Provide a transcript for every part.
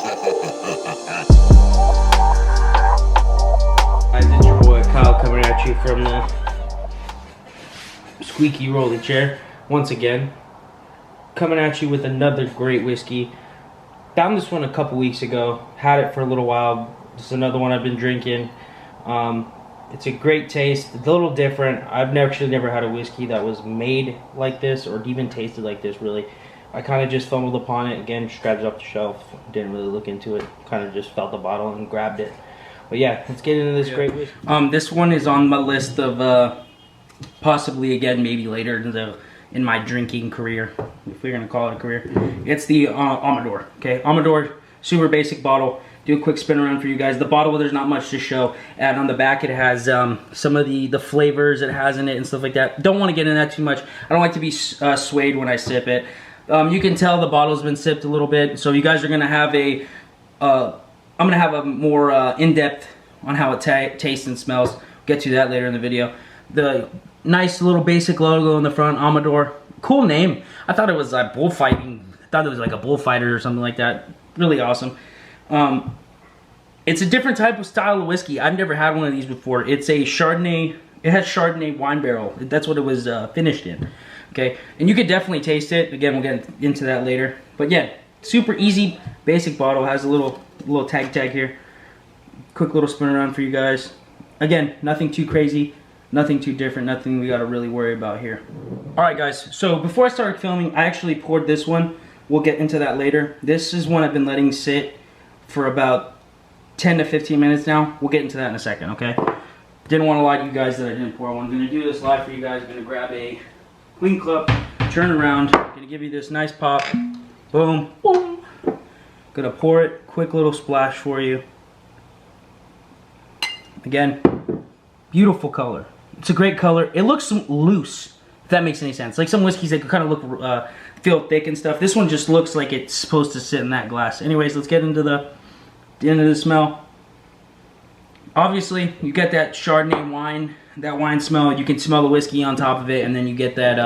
It's your boy Kyle coming at you from the squeaky rolling chair once again, coming at you with another great whiskey. Found this one a couple weeks ago, had it for a little while. Just another one I've been drinking. It's a great taste. It's a little different. I've actually never had a whiskey that was made like this or even tasted like this, really. I kind of just fumbled upon it. Again, just grabbed it off the shelf. Didn't really look into it. Kind of just felt the bottle and grabbed it. But yeah, let's get into this great whiskey. This one is on my list of possibly, again, maybe later in my drinking career, if we're going to call it a career. It's the Amador. Okay, Amador, super basic bottle. Do a quick spin around for you guys. The bottle, there's not much to show. And on the back, it has some of the flavors it has in it and stuff like that. Don't want to get into that too much. I don't like to be swayed when I sip it. You can tell the bottle's been sipped a little bit. So you guys are going to have a... I'm going to have a more in-depth on how it tastes and smells. Get to that later in the video. The nice little basic logo in the front, Amador. Cool name. I thought it was like bullfighting. I thought it was like a bullfighter or something like that. Really awesome. It's a different type of style of whiskey. I've never had one of these before. It's a Chardonnay. It has Chardonnay wine barrel. That's what it was finished in. Okay, and you could definitely taste it. Again, we'll get into that later. But yeah, super easy, basic bottle. Has a little tag here. Quick little spin around for you guys. Again, nothing too crazy, nothing too different, nothing we got to really worry about here. All right, guys. So before I started filming, I actually poured this one. We'll get into that later. This is one I've been letting sit for about 10 to 15 minutes now. We'll get into that in a second, okay? Didn't want to lie to you guys that I didn't pour one. I'm going to do this live for you guys. I'm going to grab a clean cup, turn around. Going to give you this nice pop. Boom, boom. Going to pour it. Quick little splash for you. Again, beautiful color. It's a great color. It looks loose, if that makes any sense. Like some whiskeys, they kind of look, feel thick and stuff. This one just looks like it's supposed to sit in that glass. Anyways, let's get into the end of the smell. Obviously, you get that Chardonnay wine, that wine smell. You can smell the whiskey on top of it, and then you get that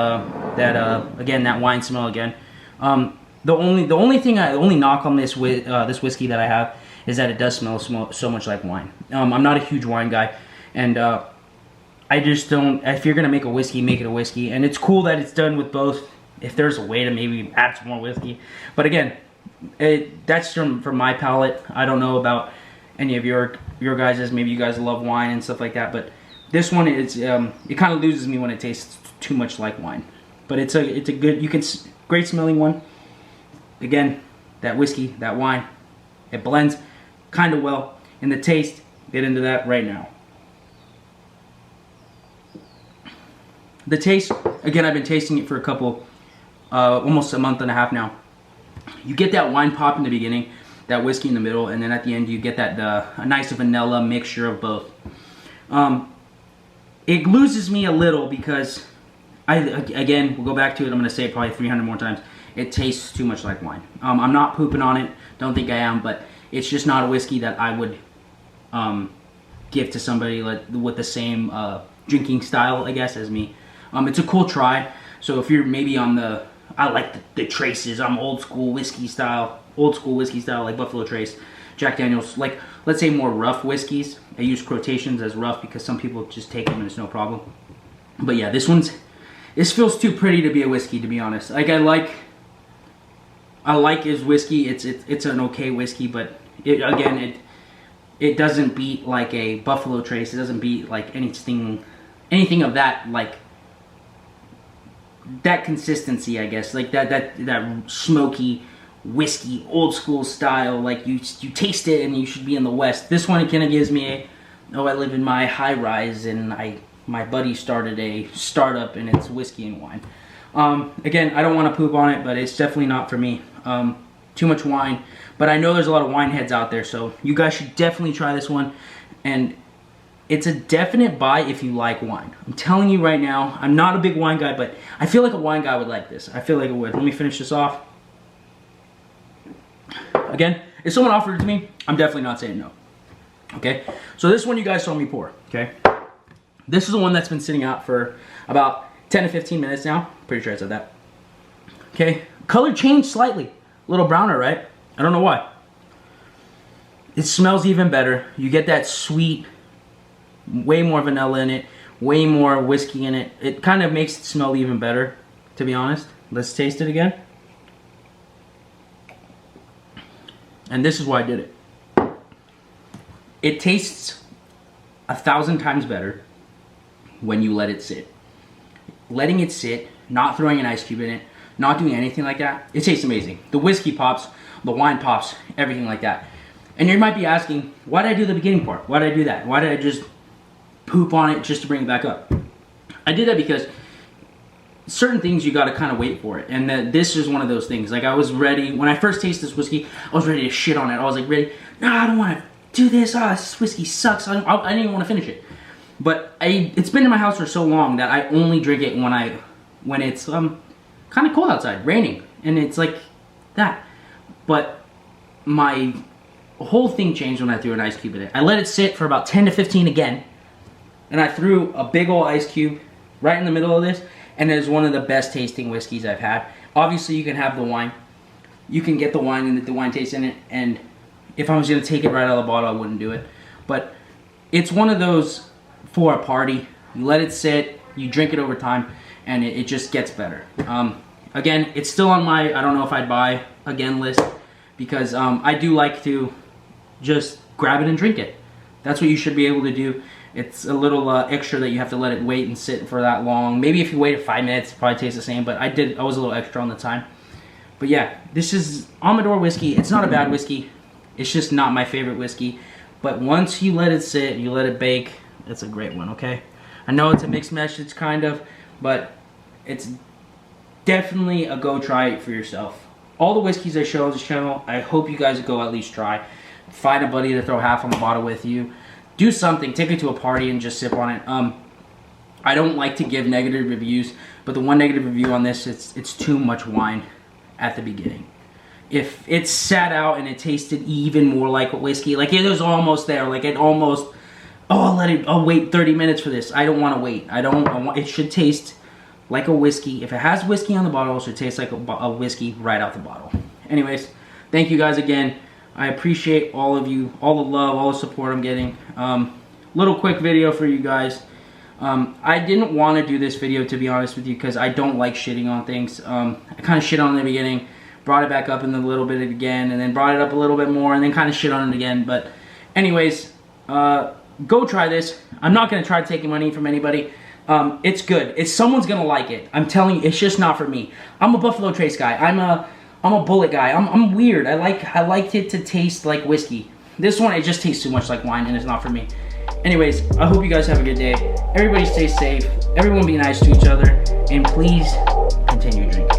again, that wine smell again. The only knock on this this whiskey that I have is that it does smell so much like wine. I'm not a huge wine guy, and I just don't. If you're gonna make a whiskey, make it a whiskey, and it's cool that it's done with both. If there's a way to maybe add some more whiskey, but again, that's from my palate. I don't know about any of your guys's. Maybe you guys love wine and stuff like that, but this one is it kind of loses me when it tastes too much like wine. But it's a good, great smelling one. Again, that whiskey, that wine, it blends kind of well. And the taste, get into that right now. The taste, again, I've been tasting it for a couple, almost a month and a half now. You get that wine pop in the beginning, that whiskey in the middle, and then at the end you get that a nice vanilla mixture of both. It loses me a little because, again, we'll go back to it, I'm going to say it probably 300 more times. It tastes too much like wine. I'm not pooping on it, don't think I am, but it's just not a whiskey that I would give to somebody with the same drinking style, I guess, as me. It's a cool try. So if you're maybe on I like the traces, I'm old school whiskey style like Buffalo Trace, Jack Daniels, like let's say more rough whiskeys. I use quotations as rough because some people just take them and it's no problem. But yeah, this feels too pretty to be a whiskey, to be honest. Like I like his whiskey. It's an okay whiskey, but it doesn't beat like a Buffalo Trace. It doesn't beat like anything of that, like that consistency, I guess, like that smoky whiskey, old school style. Like you taste it and you should be in the West. This one, it kind of gives me I live in my high rise and my buddy started a startup and it's whiskey and wine. Again, I don't want to poop on it, but it's definitely not for me. Too much wine, but I know there's a lot of wine heads out there, so you guys should definitely try this one. And it's a definite buy if you like wine. I'm telling you right now, I'm not a big wine guy, but I feel like a wine guy would like this. I feel like it would. Let me finish this off. Again, if someone offered it to me, I'm definitely not saying no. Okay, so this one you guys saw me pour, okay? This is the one that's been sitting out for about 10 to 15 minutes now. Pretty sure I said that. Okay, color changed slightly. A little browner, right? I don't know why. It smells even better. You get that sweet, way more vanilla in it, way more whiskey in it. It kind of makes it smell even better, to be honest. Let's taste it again. And this is why I did it. It tastes 1,000 times better when you let it sit. Letting it sit, not throwing an ice cube in it, not doing anything like that, it tastes amazing. The whiskey pops, the wine pops, everything like that. And you might be asking, why did I do the beginning part? Why did I do that? Why did I just poop on it just to bring it back up? I did that because certain things you gotta kind of wait for it. And this is one of those things. Like, I was ready, when I first tasted this whiskey, I was ready to shit on it. I was like, ready, no, I don't wanna do this. This whiskey sucks. I didn't even wanna finish it. But it's been in my house for so long that I only drink it when it's kind of cold outside, raining, and it's like that. But my whole thing changed when I threw an ice cube in it. I let it sit for about 10 to 15 again, and I threw a big old ice cube right in the middle of this, and it is one of the best tasting whiskeys I've had. Obviously, you can have the wine. You can get the wine and the wine taste in it, and if I was going to take it right out of the bottle, I wouldn't do it. But it's one of those for a party. You let it sit, you drink it over time, and it just gets better. Again, it's still on my I don't know if I'd buy again list, because I do like to just grab it and drink it. That's what you should be able to do. It's a little extra that you have to let it wait and sit for that long. Maybe if you waited 5 minutes, it probably tastes the same, but I was a little extra on the time. But yeah, this is Amador Whiskey. It's not a bad whiskey. It's just not my favorite whiskey. But once you let it sit, you let it bake, it's a great one, okay? I know it's a mixed message, kind of, but it's definitely a go try it for yourself. All the whiskeys I show on this channel, I hope you guys go at least try. Find a buddy to throw half on the bottle with you. Do something, take it to a party and just sip on it. I don't like to give negative reviews, but the one negative review on this, it's too much wine at the beginning. If it sat out and it tasted even more like a whiskey, like it was almost there, like it almost, I'll wait 30 minutes for this. I don't want to wait. It should taste like a whiskey. If it has whiskey on the bottle, it should taste like a whiskey right out the bottle. Anyways, thank you guys again. I appreciate all of you, all the love, all the support I'm getting. Little quick video for you guys. I didn't want to do this video, to be honest with you, because I don't like shitting on things. I kind of shit on it in the beginning, brought it back up in a little bit again, and then brought it up a little bit more, and then kind of shit on it again. But anyways, go try this. I'm not going to try taking money from anybody. It's good. Someone's going to like it. I'm telling you, it's just not for me. I'm a Buffalo Trace guy. I'm a Bullet guy. I'm weird. I liked it to taste like whiskey. This one, it just tastes too much like wine, and it's not for me. Anyways, I hope you guys have a good day. Everybody stay safe. Everyone be nice to each other. And please continue drinking.